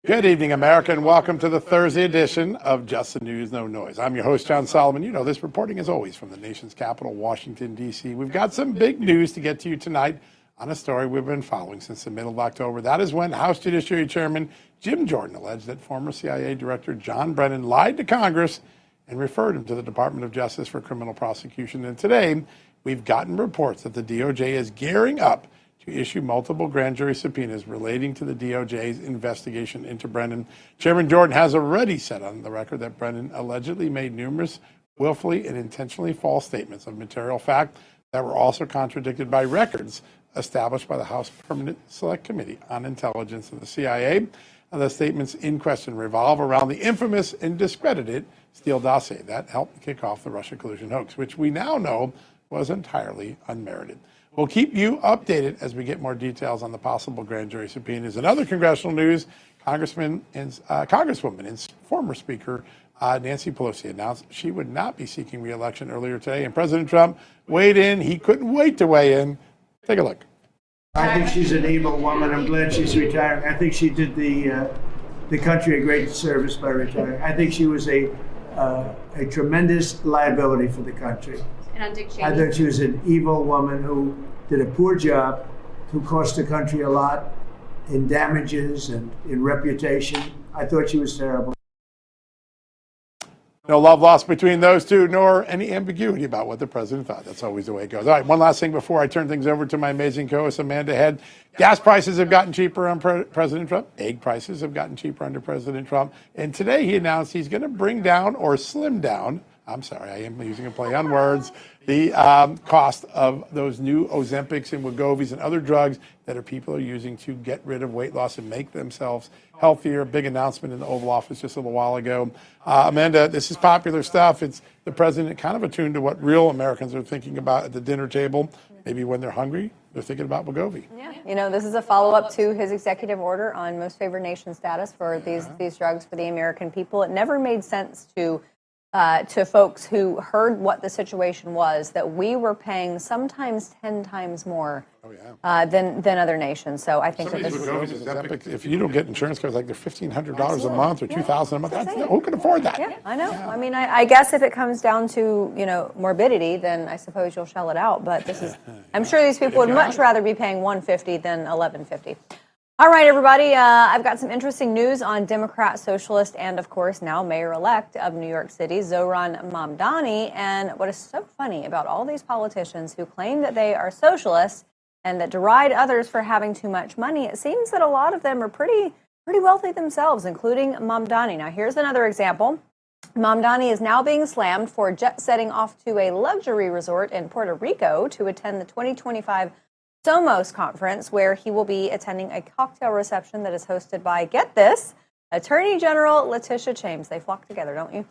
Good evening, America, and welcome to the Thursday edition of Just the News, No Noise. I'm your host, John Solomon. You know this reporting, as always, from the nation's capital, Washington, D.C. We've got some big news to get to you tonight on a story we've been following since the middle of October. That is when House Judiciary Chairman Jim Jordan alleged that former CIA Director John Brennan lied to Congress and referred him to the Department of Justice for criminal prosecution. And today, we've gotten reports that the DOJ is gearing up to issue multiple grand jury subpoenas relating to the DOJ's investigation into Brennan. Chairman Jordan has already said on the record that Brennan allegedly made numerous willfully and intentionally false statements of material fact that were also contradicted by records established by the House Permanent Select Committee on Intelligence of the CIA. The statements in question revolve around the infamous and discredited Steele dossier that helped kick off the Russia collusion hoax, which we now know was entirely unmerited. We'll keep you updated as we get more details on the possible grand jury subpoenas. In other congressional news, Congresswoman and former Speaker Nancy Pelosi announced she would not be seeking re-election earlier today, and President Trump weighed in. He couldn't wait to weigh in. Take a look. I think she's an evil woman. I'm glad she's retiring. I think she did the country a great service by retiring. I think she was a tremendous liability for the country. And Dick Cheney. I thought she was an evil woman who did a poor job, who cost the country a lot in damages and in reputation. I thought she was terrible. No love lost between those two, nor any ambiguity about what the president thought. That's always the way it goes. All right, one last thing before I turn things over to my amazing co-host, Amanda Head. Gas prices have gotten cheaper under President Trump. Egg prices have gotten cheaper under President Trump. And today he announced he's going to bring down or slim down, I'm sorry, I am using a play on words, the cost of those new Ozempics and Wegovys and other drugs that people are using to get rid of weight loss and make themselves healthier. Big announcement in the Oval Office just a little while ago. Amanda, this is popular stuff. It's the president kind of attuned to what real Americans are thinking about at the dinner table. Maybe when they're hungry, they're thinking about Wegovy. Yeah, you know, this is a follow-up to his executive order on most favored nation status for these drugs for the American people. It never made sense to folks who heard what the situation was, that we were paying sometimes 10 times more than other nations. So I think that this is... If you don't get insurance coverage, like they're $1,500 a month or $2,000 a month, who can afford that? Yeah, I know. Yeah. I mean, I guess if it comes down to, you know, morbidity, then I suppose you'll shell it out. But this is, I'm sure these people would much rather be paying $150 than $1,150. All right, everybody, I've got some interesting news on Democrat, Socialist, and, of course, now Mayor-elect of New York City, Zoran Mamdani. And what is so funny about all these politicians who claim that they are socialists and that deride others for having too much money, it seems that a lot of them are pretty wealthy themselves, including Mamdani. Now, here's another example. Mamdani is now being slammed for jet-setting off to a luxury resort in Puerto Rico to attend the 2025 Somos conference, where he will be attending a cocktail reception that is hosted by, get this, Attorney General Letitia James. They flock together, don't you?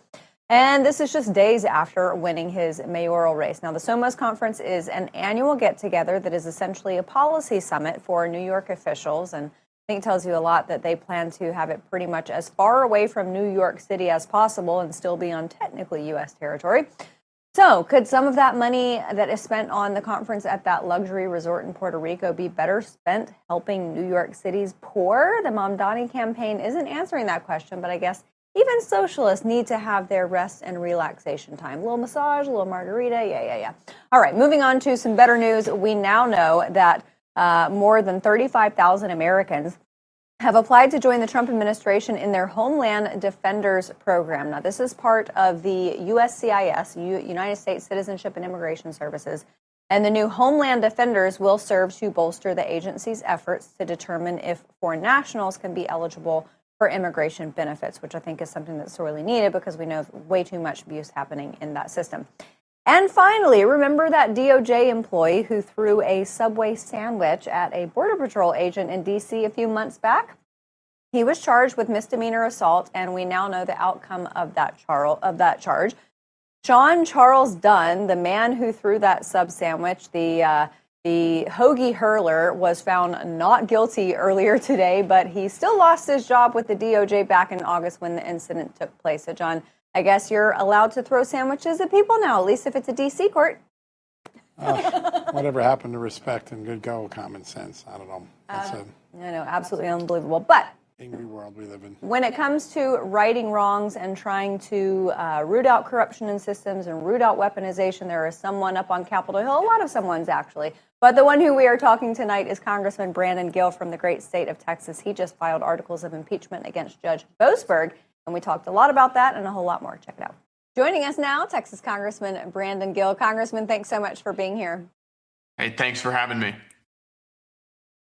And this is just days after winning his mayoral race. Now, the Somos conference is an annual get-together that is essentially a policy summit for New York officials, and I think it tells you a lot that they plan to have it pretty much as far away from New York City as possible and still be on technically U.S. territory. So, could some of that money that is spent on the conference at that luxury resort in Puerto Rico be better spent helping New York City's poor? The Mamdani campaign isn't answering that question, but I guess even socialists need to have their rest and relaxation time. A little massage, a little margarita, yeah. All right, moving on to some better news. We now know that more than 35,000 Americans have applied to join the Trump administration in their Homeland Defenders program. Now, this is part of the USCIS, United States Citizenship and Immigration Services, and the new Homeland Defenders will serve to bolster the agency's efforts to determine if foreign nationals can be eligible for immigration benefits, which I think is something that's sorely needed because we know of way too much abuse happening in that system. And finally, remember that DOJ employee who threw a Subway sandwich at a Border Patrol agent in D.C. a few months back? He was charged with misdemeanor assault, and we now know the outcome of that charge. Sean Charles Dunn, the man who threw that sub sandwich, the hoagie hurler, was found not guilty earlier today, but he still lost his job with the DOJ back in August when the incident took place. So, John, I guess you're allowed to throw sandwiches at people now, at least if it's a D.C. court. Whatever happened to respect and good common sense? I don't know. I know, absolutely unbelievable. But angry world we live in. When it comes to righting wrongs and trying to root out corruption in systems and root out weaponization, there is someone up on Capitol Hill, a lot of someone's actually. But the one who we are talking tonight is Congressman Brennan Gill from the great state of Texas. He just filed articles of impeachment against Judge Boasberg, and we talked a lot about that and a whole lot more. Check it out. Joining us now, Texas Congressman Brennan Gill. Congressman, thanks so much for being here. Hey, thanks for having me.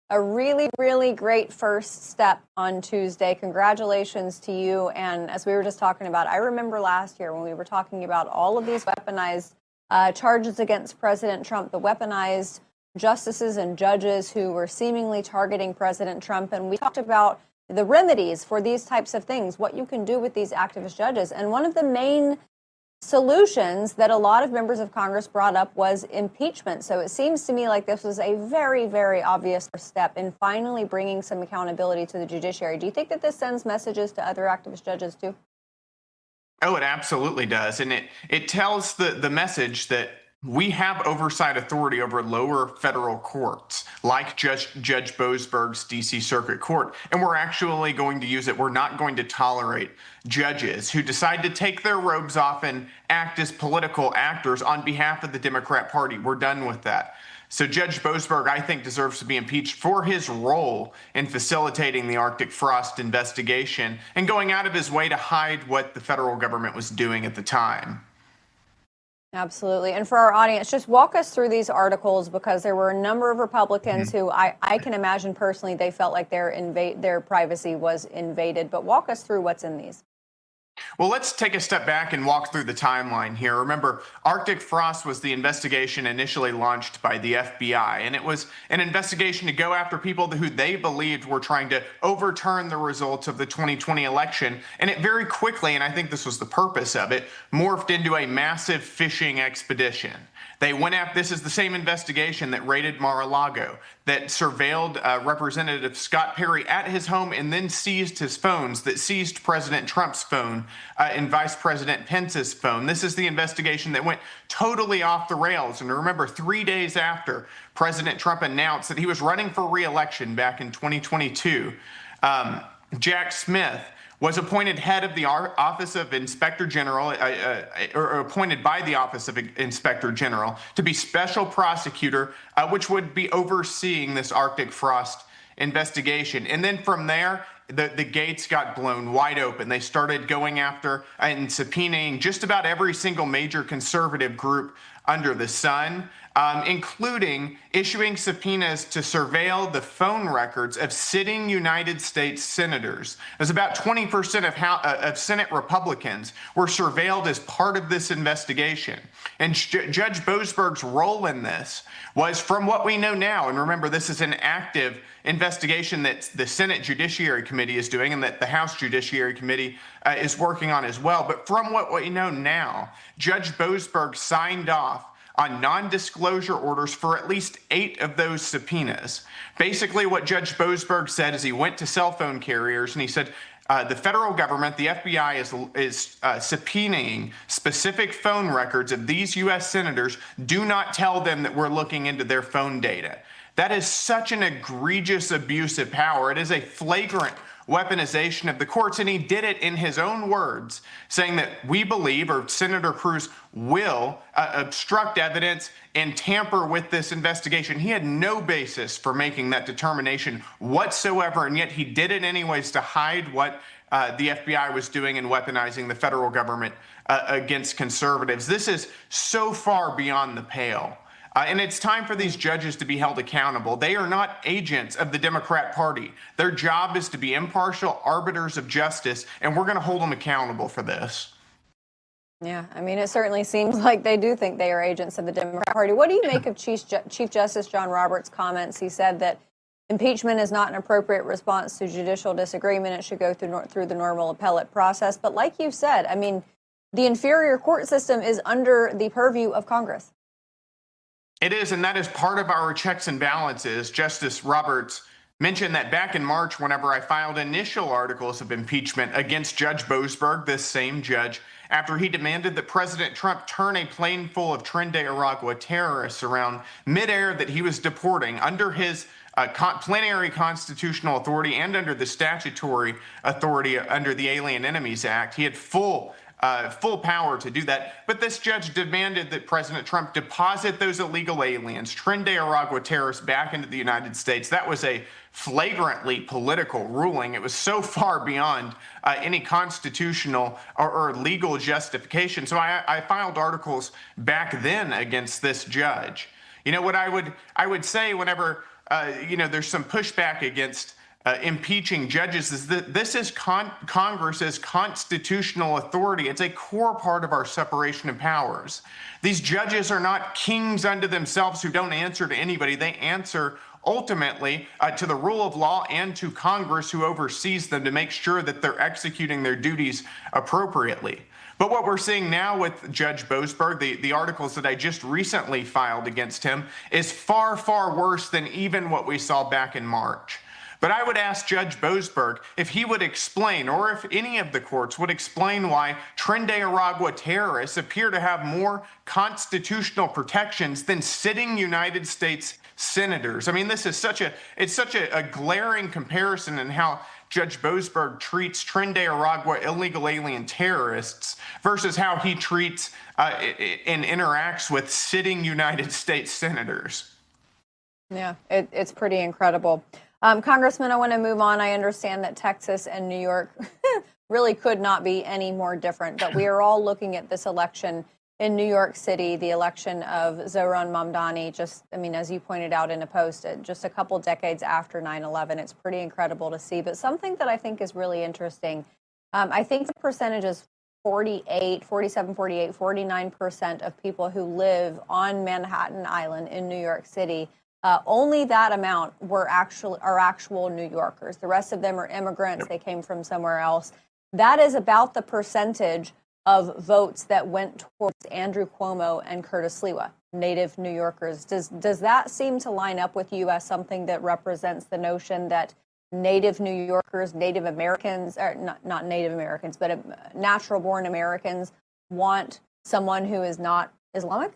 A really, really great first step on Tuesday. Congratulations to you. And as we were just talking about, I remember last year when we were talking about all of these weaponized charges against President Trump, the weaponized justices and judges who were seemingly targeting President Trump. And we talked about the remedies for these types of things, what you can do with these activist judges. And one of the main solutions that a lot of members of Congress brought up was impeachment. So it seems to me like this was a very, very obvious step in finally bringing some accountability to the judiciary. Do you think that this sends messages to other activist judges too? Oh, it absolutely does. And it tells the message that we have oversight authority over lower federal courts, like Judge Boasberg's D.C. Circuit Court, and we're actually going to use it. We're not going to tolerate judges who decide to take their robes off and act as political actors on behalf of the Democrat Party. We're done with that. So Judge Boasberg, I think, deserves to be impeached for his role in facilitating the Arctic Frost investigation and going out of his way to hide what the federal government was doing at the time. Absolutely. And for our audience, just walk us through these articles, because there were a number of Republicans who I can imagine personally they felt like their privacy was invaded. But walk us through what's in these. Well, let's take a step back and walk through the timeline here. Remember, Arctic Frost was the investigation initially launched by the FBI, and it was an investigation to go after people who they believed were trying to overturn the results of the 2020 election. And it very quickly, and I think this was the purpose of it, morphed into a massive fishing expedition. They went after, this is the same investigation that raided Mar-a-Lago, that surveilled Representative Scott Perry at his home and then seized his phones, that seized President Trump's phone and Vice President Pence's phone. This is the investigation that went totally off the rails. And remember, 3 days after President Trump announced that he was running for re-election back in 2022, Jack Smith was appointed head of the Office of Inspector General, or appointed by the Office of Inspector General to be special prosecutor, which would be overseeing this Arctic Frost investigation. And then from there, the gates got blown wide open. They started going after and subpoenaing just about every single major conservative group under the sun, including issuing subpoenas to surveil the phone records of sitting United States senators. There's about 20% of Senate Republicans were surveilled as part of this investigation. And Judge Boasberg's role in this was, from what we know now, and remember, this is an active investigation that the Senate Judiciary Committee is doing and that the House Judiciary Committee is working on as well. But from what we know now, Judge Boasberg signed off on non-disclosure orders for at least 8 of those subpoenas. Basically, what Judge Boasberg said is he went to cell phone carriers and he said, the federal government, the FBI, is subpoenaing specific phone records of these U.S. senators. Do not tell them that we're looking into their phone data. That is such an egregious abuse of power. It is a flagrant weaponization of the courts, and he did it in his own words, saying that we believe, or Senator Cruz will obstruct evidence and tamper with this investigation. He had no basis for making that determination whatsoever, and yet he did it anyways to hide what the FBI was doing in weaponizing the federal government against conservatives. This is so far beyond the pale. And it's time for these judges to be held accountable. They are not agents of the Democrat Party. Their job is to be impartial arbiters of justice, and we're going to hold them accountable for this. Yeah, I mean, it certainly seems like they do think they are agents of the Democrat Party. What do you make of Chief Justice John Roberts' comments? He said that impeachment is not an appropriate response to judicial disagreement. It should go through the normal appellate process. But like you said, I mean, the inferior court system is under the purview of Congress. It is, and that is part of our checks and balances. Justice Roberts mention that back in March, whenever I filed initial articles of impeachment against Judge Boasberg, this same judge, after he demanded that President Trump turn a plane full of Tren de Aragua terrorists around midair that he was deporting under his plenary constitutional authority and under the statutory authority under the Alien Enemies Act. He had full power to do that. But this judge demanded that President Trump deposit those illegal aliens, Tren de Aragua terrorists, back into the United States. That was a flagrantly political ruling. It was so far beyond any constitutional or legal justification. So I filed articles back then against this judge. You know, what I would say whenever there's some pushback against impeaching judges is that this is Congress's constitutional authority. It's a core part of our separation of powers. These judges are not kings unto themselves who don't answer to anybody. They answer ultimately to the rule of law and to Congress, who oversees them to make sure that they're executing their duties appropriately. But what we're seeing now with Judge Boasberg, the articles that I just recently filed against him, is far, far worse than even what we saw back in March. But I would ask Judge Boasberg if he would explain, or if any of the courts would explain, why Tren de Aragua terrorists appear to have more constitutional protections than sitting United States senators. I mean, this is such a glaring comparison in how Judge Boasberg treats Tren de Aragua illegal alien terrorists versus how he treats and interacts with sitting United States senators. Yeah, it's pretty incredible. Congressman, I want to move on. I understand that Texas and New York really could not be any more different, but we are all looking at this election in New York City, the election of Zoran Mamdani, as you pointed out in a post, just a couple decades after 9/11. It's pretty incredible to see. But something that I think is really interesting, I think the percentage is 49% of people who live on Manhattan Island in New York City. Only that amount are actual New Yorkers. The rest of them are immigrants. They came from somewhere else. That is about the percentage of votes that went towards Andrew Cuomo and Curtis Sliwa, native New Yorkers. Does that seem to line up with you as something that represents the notion that native New Yorkers, Native Americans, or not Native Americans, but natural-born Americans want someone who is not Islamic?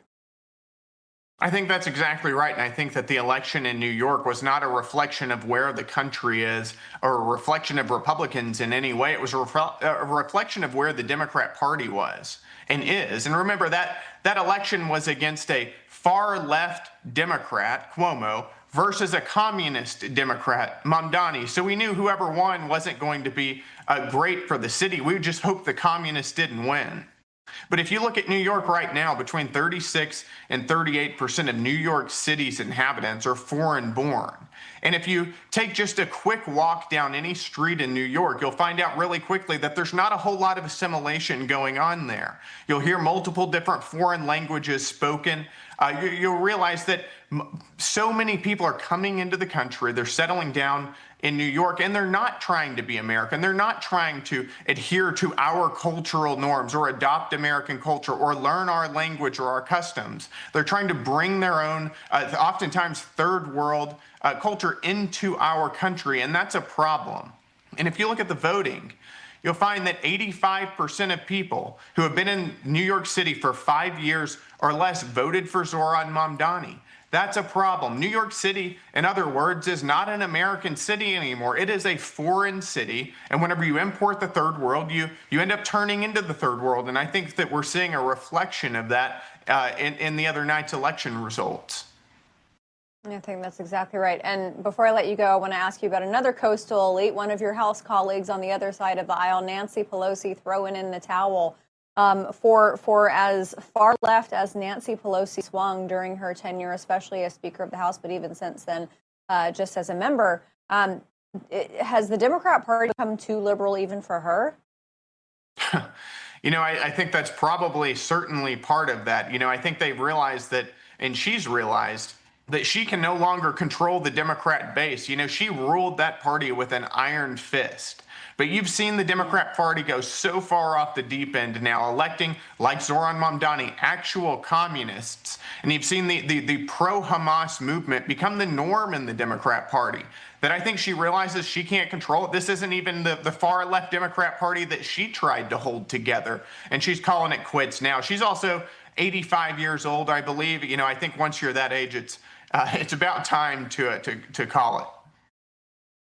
I think that's exactly right. And I think that the election in New York was not a reflection of where the country is or a reflection of Republicans in any way. It was a reflection of where the Democrat Party was and is. And remember, that election was against a far left Democrat, Cuomo, versus a communist Democrat, Mamdani. So we knew whoever won wasn't going to be great for the city. We just hoped the communists didn't win. But if you look at New York right now, between 36 and 38% of New York City's inhabitants are foreign born. And if you take just a quick walk down any street in New York, you'll find out really quickly that there's not a whole lot of assimilation going on there. You'll hear multiple different foreign languages spoken. You'll realize that so many people are coming into the country. They're settling down in New York, and they're not trying to be American. They're not trying to adhere to our cultural norms or adopt American culture or learn our language or our customs. They're trying to bring their own, oftentimes third world culture into our country, and that's a problem. And if you look at the voting, you'll find that 85% of people who have been in New York City for 5 years or less voted for Zoran Mamdani. That's a problem. New York City, in other words, is not an American city anymore. It is a foreign city. And whenever you import the third world, you end up turning into the third world. And I think that we're seeing a reflection of that in the other night's election results. I think that's exactly right. And before I let you go, I want to ask you about another coastal elite, one of your House colleagues on the other side of the aisle, Nancy Pelosi, throwing in the towel. For as far left as Nancy Pelosi swung during her tenure, especially as Speaker of the House, but even since then, just as a member, has the Democrat Party become too liberal even for her? I think that's probably certainly part of that. I think they've realized that, and she's realized that she can no longer control the Democrat base. You know, she ruled that party with an iron fist. But you've seen the Democrat Party go so far off the deep end now, electing, like Zoran Mamdani, actual communists. And you've seen the pro-Hamas movement become the norm in the Democrat Party, that I think she realizes she can't control it. This isn't even the far-left Democrat Party that she tried to hold together. And she's calling it quits now. She's also 85 years old, I believe. You know, I think once you're that age, it's about time to call it.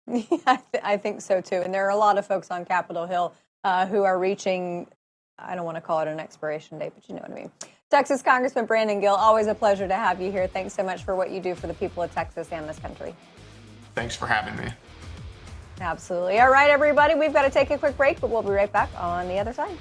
Yeah, I think so too. And there are a lot of folks on Capitol Hill who are reaching, I don't want to call it an expiration date, but you know what I mean. Texas Congressman Brennan Gill, always a pleasure to have you here. Thanks so much for what you do for the people of Texas and this country. Thanks for having me. Absolutely. All right, everybody, we've got to take a quick break, but we'll be right back on the other side.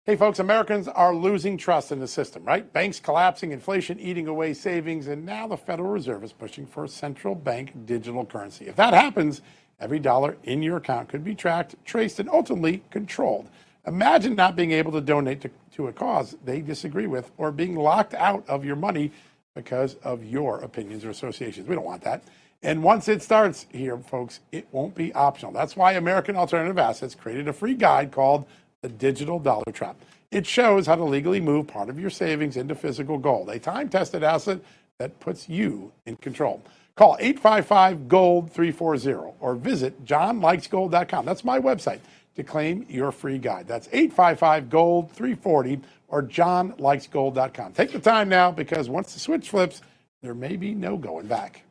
Hey, folks, Americans are losing trust in the system, right? Banks collapsing, inflation eating away savings, and now the Federal Reserve is pushing for a central bank digital currency. If that happens, every dollar in your account could be tracked, traced, and ultimately controlled. Imagine not being able to donate to a cause they disagree with or being locked out of your money because of your opinions or associations. We don't want that. And once it starts here, folks, it won't be optional. That's why American Alternative Assets created a free guide called The Digital Dollar Trap. It shows how to legally move part of your savings into physical gold, a time-tested asset that puts you in control. Call 855-GOLD-340 or visit johnlikesgold.com. That's my website to claim your free guide. That's 855-GOLD-340 or johnlikesgold.com. Take the time now, because once the switch flips, there may be no going back.